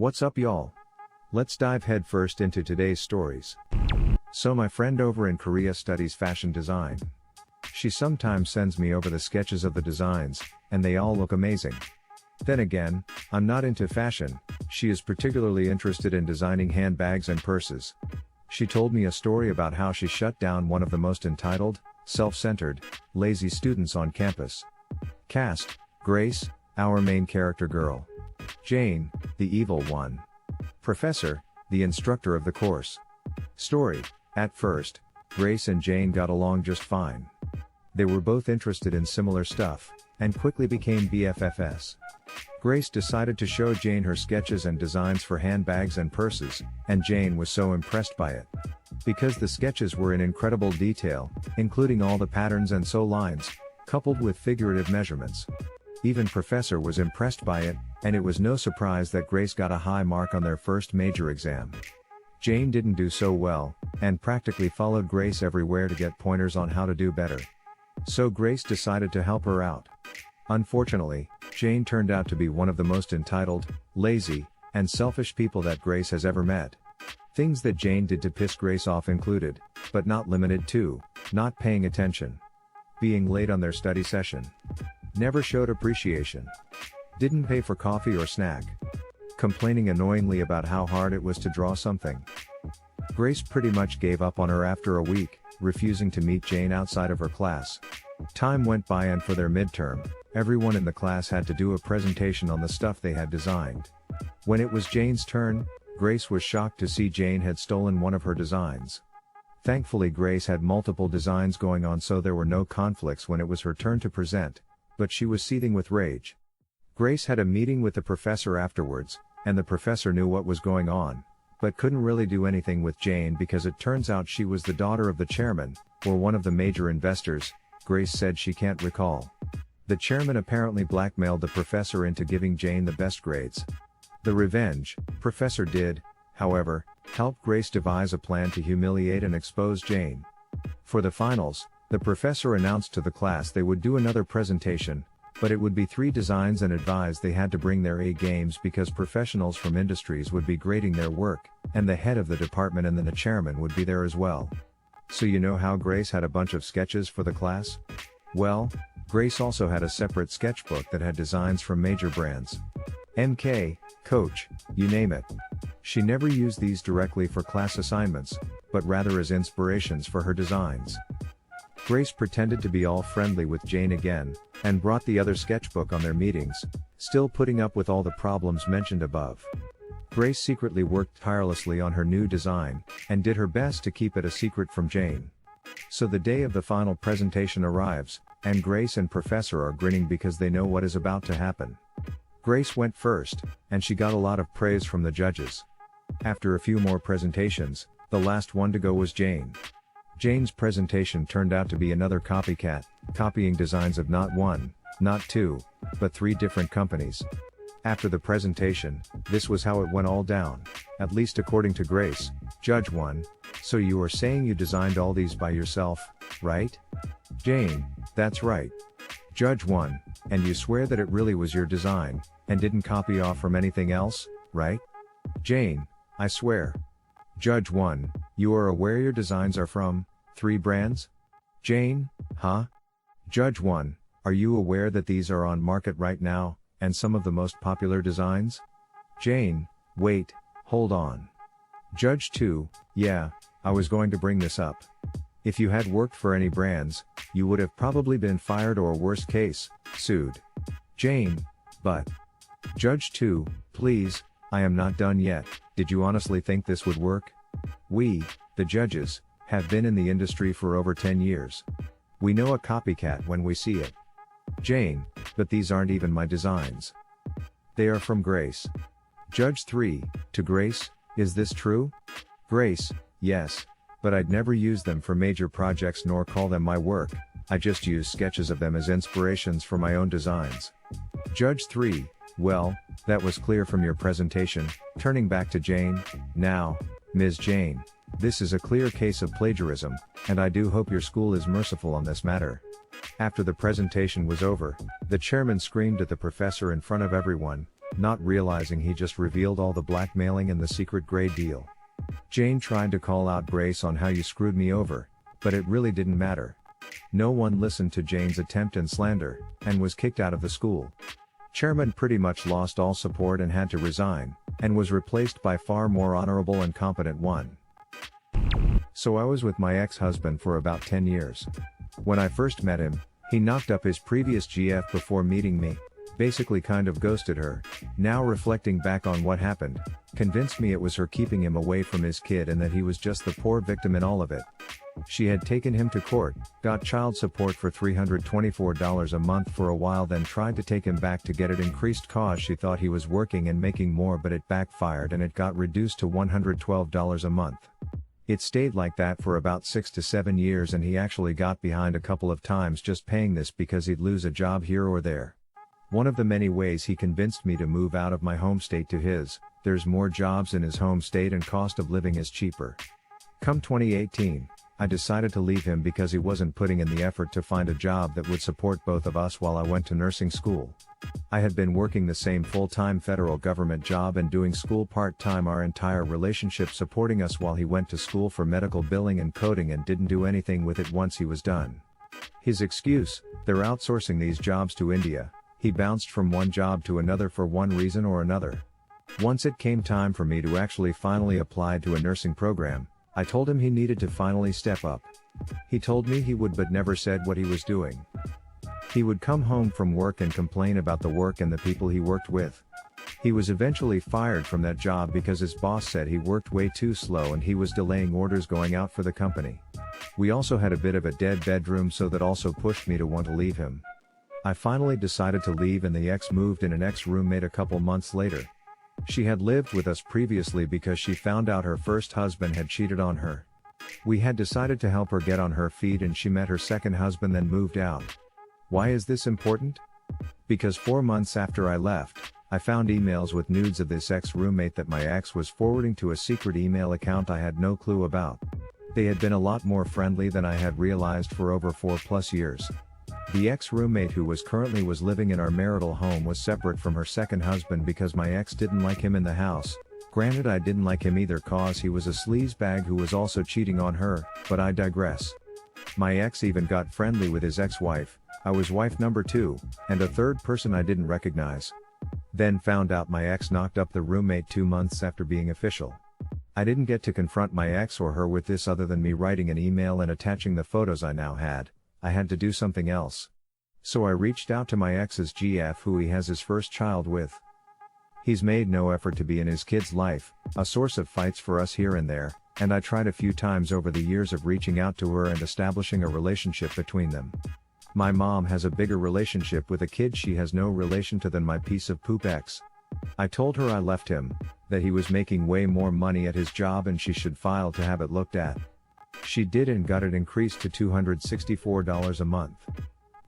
What's up, y'all? Let's dive headfirst into today's stories. So my friend over in Korea studies fashion design. She sometimes sends me over the sketches of the designs, and they all look amazing. Then again, I'm not into fashion. She is particularly interested in designing handbags and purses. She told me a story about how she shut down one of the most entitled, self-centered, lazy students on campus. Cast: Grace, our main character girl. Jane, the evil one. Professor, the instructor of the course. Story: at first, Grace and Jane got along just fine. They were both interested in similar stuff, and quickly became BFFs. Grace decided to show Jane her sketches and designs for handbags and purses, and Jane was so impressed by it. Because the sketches were in incredible detail, including all the patterns and sew lines, coupled with figurative measurements. Even Professor was impressed by it, and it was no surprise that Grace got a high mark on their first major exam. Jane didn't do so well, and practically followed Grace everywhere to get pointers on how to do better. So Grace decided to help her out. Unfortunately, Jane turned out to be one of the most entitled, lazy, and selfish people that Grace has ever met. Things that Jane did to piss Grace off included, but not limited to, not paying attention, being late on their study session, never showed appreciation, didn't pay for coffee or snack, complaining annoyingly about how hard it was to draw something. Grace pretty much gave up on her after a week, refusing to meet Jane outside of her class. Time went by, and for their midterm, everyone in the class had to do a presentation on the stuff they had designed. When it was Jane's turn, Grace was shocked to see Jane had stolen one of her designs. Thankfully, Grace had multiple designs going on, so there were no conflicts when it was her turn to present, but she was seething with rage. Grace had a meeting with the professor afterwards, and the professor knew what was going on, but couldn't really do anything with Jane because it turns out she was the daughter of the chairman, or one of the major investors. Grace said she can't recall. The chairman apparently blackmailed the professor into giving Jane the best grades. The revenge professor did, however, help Grace devise a plan to humiliate and expose Jane. For the finals, the professor announced to the class they would do another presentation, but it would be 3 designs, and advised they had to bring their A games because professionals from industries would be grading their work, and the head of the department and then the chairman would be there as well. So you know how Grace had a bunch of sketches for the class? Well, Grace also had a separate sketchbook that had designs from major brands. MK, Coach, you name it. She never used these directly for class assignments, but rather as inspirations for her designs. Grace pretended to be all friendly with Jane again, and brought the other sketchbook on their meetings, still putting up with all the problems mentioned above. Grace secretly worked tirelessly on her new design, and did her best to keep it a secret from Jane. So the day of the final presentation arrives, and Grace and Professor are grinning because they know what is about to happen. Grace went first, and she got a lot of praise from the judges. After a few more presentations, the last one to go was Jane. Jane's presentation turned out to be another copycat, copying designs of not 1, not 2, but 3 different companies. After the presentation, this was how it went all down, at least according to Grace. Judge 1: so you are saying you designed all these by yourself, right? Jane: that's right. Judge 1: and you swear that it really was your design, and didn't copy off from anything else, right? Jane: I swear. Judge 1: you are aware your designs are from 3 brands? Jane: huh? Judge 1: are you aware that these are on market right now, and some of the most popular designs? Jane: wait, hold on. Judge 2: yeah, I was going to bring this up. If you had worked for any brands, you would have probably been fired, or worst case, sued. Jane: but. Judge 2: please, I am not done yet. Did you honestly think this would work? We, the judges, have been in the industry for over 10 years. We know a copycat when we see it. Jane: but these aren't even my designs. They are from Grace. Judge 3: to Grace: is this true? Grace: yes, but I'd never use them for major projects nor call them my work. I just use sketches of them as inspirations for my own designs. Judge 3: well, that was clear from your presentation. Turning back to Jane: now, Ms. Jane, this is a clear case of plagiarism, and I do hope your school is merciful on this matter. After the presentation was over, the chairman screamed at the professor in front of everyone, not realizing he just revealed all the blackmailing and the secret grey deal. Jane tried to call out Grace on how you screwed me over, but it really didn't matter. No one listened to Jane's attempt and slander, and was kicked out of the school. Chairman pretty much lost all support and had to resign, and was replaced by far more honorable and competent one. So I was with my ex-husband for about 10 years. When I first met him, he knocked up his previous GF before meeting me, basically kind of ghosted her. Now reflecting back on what happened, convinced me it was her keeping him away from his kid and that he was just the poor victim in all of it. She had taken him to court, got child support for $324 a month for a while, then tried to take him back to get it increased cause she thought he was working and making more, but it backfired and it got reduced to $112 a month. It stayed like that for about 6 to 7 years, and he actually got behind a couple of times just paying this because he'd lose a job here or there. One of the many ways he convinced me to move out of my home state to his, there's more jobs in his home state and cost of living is cheaper. Come 2018, I decided to leave him because he wasn't putting in the effort to find a job that would support both of us while I went to nursing school. I had been working the same full-time federal government job and doing school part-time our entire relationship, supporting us while he went to school for medical billing and coding and didn't do anything with it once he was done. His excuse, they're outsourcing these jobs to India. He bounced from one job to another for one reason or another. Once it came time for me to actually finally apply to a nursing program, I told him he needed to finally step up. He told me he would, but never said what he was doing. He would come home from work and complain about the work and the people he worked with. He was eventually fired from that job because his boss said he worked way too slow and he was delaying orders going out for the company. We also had a bit of a dead bedroom, so that also pushed me to want to leave him. I finally decided to leave, and the ex moved in an ex-roommate a couple months later. She had lived with us previously because she found out her first husband had cheated on her. We had decided to help her get on her feet, and she met her second husband then moved out. Why is this important? Because 4 months after I left, I found emails with nudes of this ex-roommate that my ex was forwarding to a secret email account I had no clue about. They had been a lot more friendly than I had realized for over 4+ years. The ex-roommate who was currently living in our marital home was separate from her second husband because my ex didn't like him in the house. Granted, I didn't like him either cause he was a sleazebag who was also cheating on her, but I digress. My ex even got friendly with his ex-wife. I was wife number 2, and a third person I didn't recognize. Then found out my ex knocked up the roommate 2 months after being official. I didn't get to confront my ex or her with this other than me writing an email and attaching the photos I now had. I had to do something else. So I reached out to my ex's GF who he has his first child with. He's made no effort to be in his kid's life, a source of fights for us here and there, and I tried a few times over the years of reaching out to her and establishing a relationship between them. My mom has a bigger relationship with a kid she has no relation to than my piece of poop ex. I told her I left him, that he was making way more money at his job and she should file to have it looked at. She did and got it increased to $264 a month.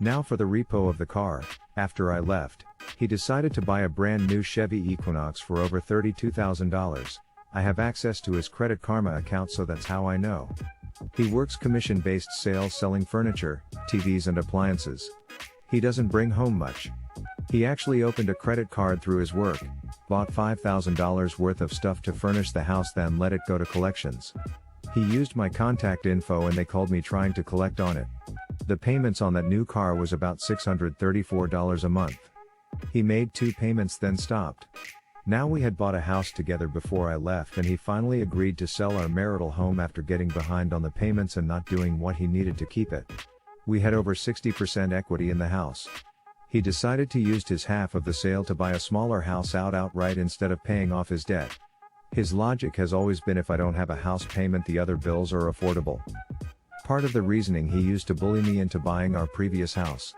Now for the repo of the car. After I left, he decided to buy a brand new Chevy Equinox for over $32,000. I have access to his Credit Karma account, so that's how I know. He works commission-based sales selling furniture, TVs and appliances. He doesn't bring home much. He actually opened a credit card through his work, bought $5,000 worth of stuff to furnish the house, then let it go to collections. He used my contact info and they called me trying to collect on it. The payments on that new car was about $634 a month. He made 2 payments then stopped. Now we had bought a house together before I left, and he finally agreed to sell our marital home after getting behind on the payments and not doing what he needed to keep it. We had over 60% equity in the house. He decided to use his half of the sale to buy a smaller house outright instead of paying off his debt. His logic has always been, if I don't have a house payment, the other bills are affordable. Part of the reasoning he used to bully me into buying our previous house.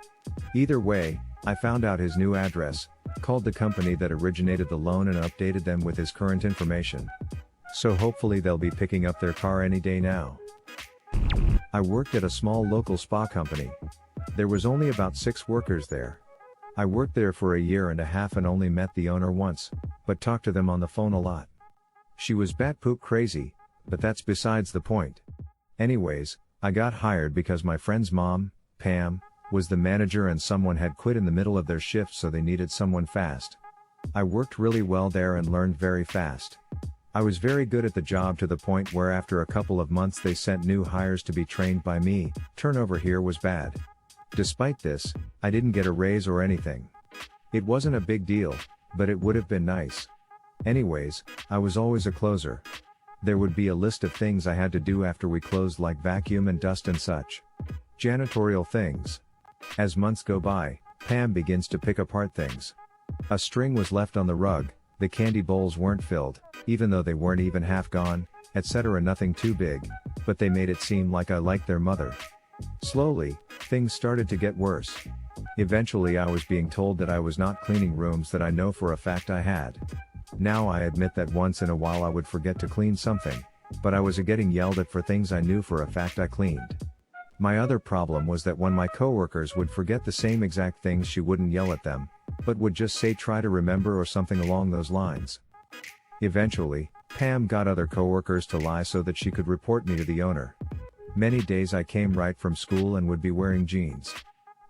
Either way, I found out his new address, called the company that originated the loan and updated them with his current information. So hopefully they'll be picking up their car any day now. I worked at a small local spa company. There was only about 6 workers there. I worked there for a year and a half and only met the owner once, but talked to them on the phone a lot. She was bat poop crazy, but that's besides the point. Anyways, I got hired because my friend's mom, Pam, was the manager and someone had quit in the middle of their shift, so they needed someone fast. I worked really well there and learned very fast. I was very good at the job to the point where after a couple of months they sent new hires to be trained by me. Turnover here was bad. Despite this, I didn't get a raise or anything. It wasn't a big deal, but it would have been nice. Anyways, I was always a closer. There would be a list of things I had to do after we closed, like vacuum and dust and such. Janitorial things. As months go by, Pam begins to pick apart things. A string was left on the rug, the candy bowls weren't filled, even though they weren't even half gone, etc. Nothing too big, but they made it seem like I liked their mother. Slowly, things started to get worse. Eventually I was being told that I was not cleaning rooms that I know for a fact I had. Now I admit that once in a while I would forget to clean something, but I was getting yelled at for things I knew for a fact I cleaned. My other problem was that when my coworkers would forget the same exact things, she wouldn't yell at them, but would just say try to remember or something along those lines. Eventually, Pam got other coworkers to lie so that she could report me to the owner. Many days I came right from school and would be wearing jeans.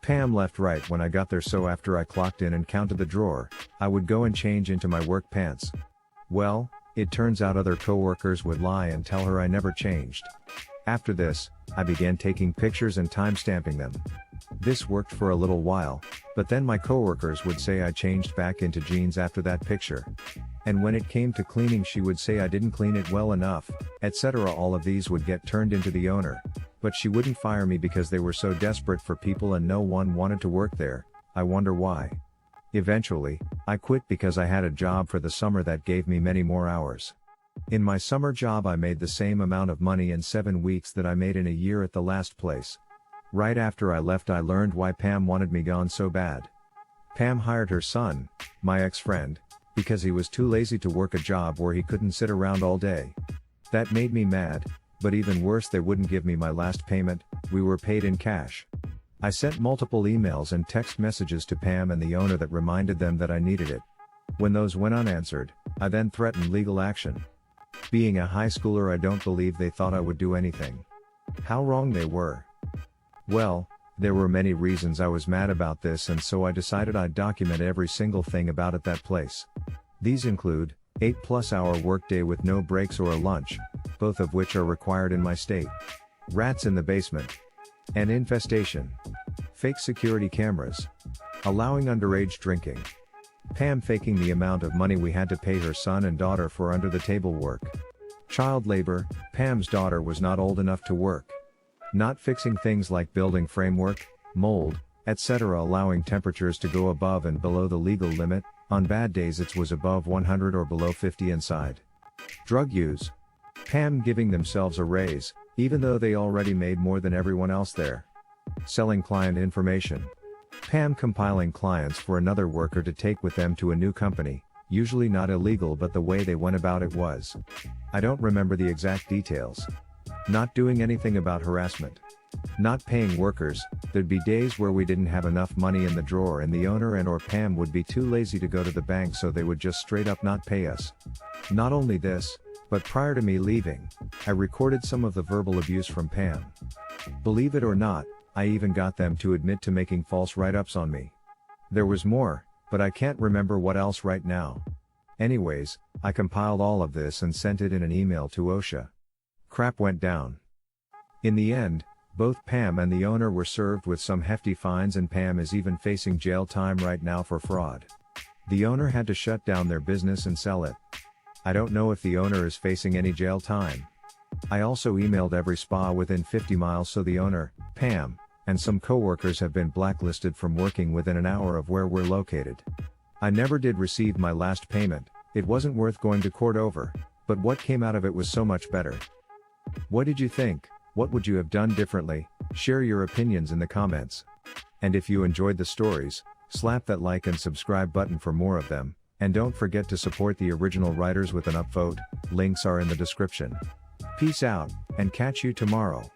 Pam left right when I got there, so after I clocked in and counted the drawer, I would go and change into my work pants. Well, it turns out other coworkers would lie and tell her I never changed. After this, I began taking pictures and time-stamping them. This worked for a little while, but then my coworkers would say I changed back into jeans after that picture. And when it came to cleaning, she would say I didn't clean it well enough, etc. All of these would get turned into the owner, but she wouldn't fire me because they were so desperate for people and no one wanted to work there. I wonder why. Eventually, I quit because I had a job for the summer that gave me many more hours. In my summer job I made the same amount of money in 7 weeks that I made in a year at the last place. Right after I left I learned why Pam wanted me gone so bad. Pam hired her son, my ex-friend, because he was too lazy to work a job where he couldn't sit around all day. That made me mad, but even worse, they wouldn't give me my last payment. We were paid in cash. I sent multiple emails and text messages to Pam and the owner that reminded them that I needed it. When those went unanswered, I then threatened legal action. Being a high schooler, I don't believe they thought I would do anything. How wrong they were. Well, there were many reasons I was mad about this, and so I decided I'd document every single thing about it that place. These include 8+ hour workday with no breaks or a lunch, both of which are required in my state. Rats in the basement. An infestation. Fake security cameras. Allowing underage drinking. Pam faking the amount of money we had to pay her son and daughter for under-the-table work. Child labor. Pam's daughter was not old enough to work. Not fixing things like building framework, mold, etc. Allowing temperatures to go above and below the legal limit. On bad days it was above 100 or below 50 inside. Drug use. Pam giving themselves a raise, even though they already made more than everyone else there. Selling client information. Pam compiling clients for another worker to take with them to a new company, usually not illegal, but the way they went about it was. I don't remember the exact details. Not doing anything about harassment. Not paying workers. There'd be days where we didn't have enough money in the drawer and the owner and or Pam would be too lazy to go to the bank, so they would just straight up not pay us. Not only this, but prior to me leaving, I recorded some of the verbal abuse from Pam. Believe it or not, I even got them to admit to making false write-ups on me. There was more, but I can't remember what else right now. Anyways, I compiled all of this and sent it in an email to OSHA. Crap went down. In the end, both Pam and the owner were served with some hefty fines, and Pam is even facing jail time right now for fraud. The owner had to shut down their business and sell it. I don't know if the owner is facing any jail time. I also emailed every spa within 50 miles, so the owner, Pam, and some coworkers have been blacklisted from working within an hour of where we're located. I never did receive my last payment. It wasn't worth going to court over, but what came out of it was so much better. What did you think? What would you have done differently? Share your opinions in the comments. And if you enjoyed the stories, slap that like and subscribe button for more of them, and don't forget to support the original writers with an upvote. Links are in the description. Peace out, and catch you tomorrow.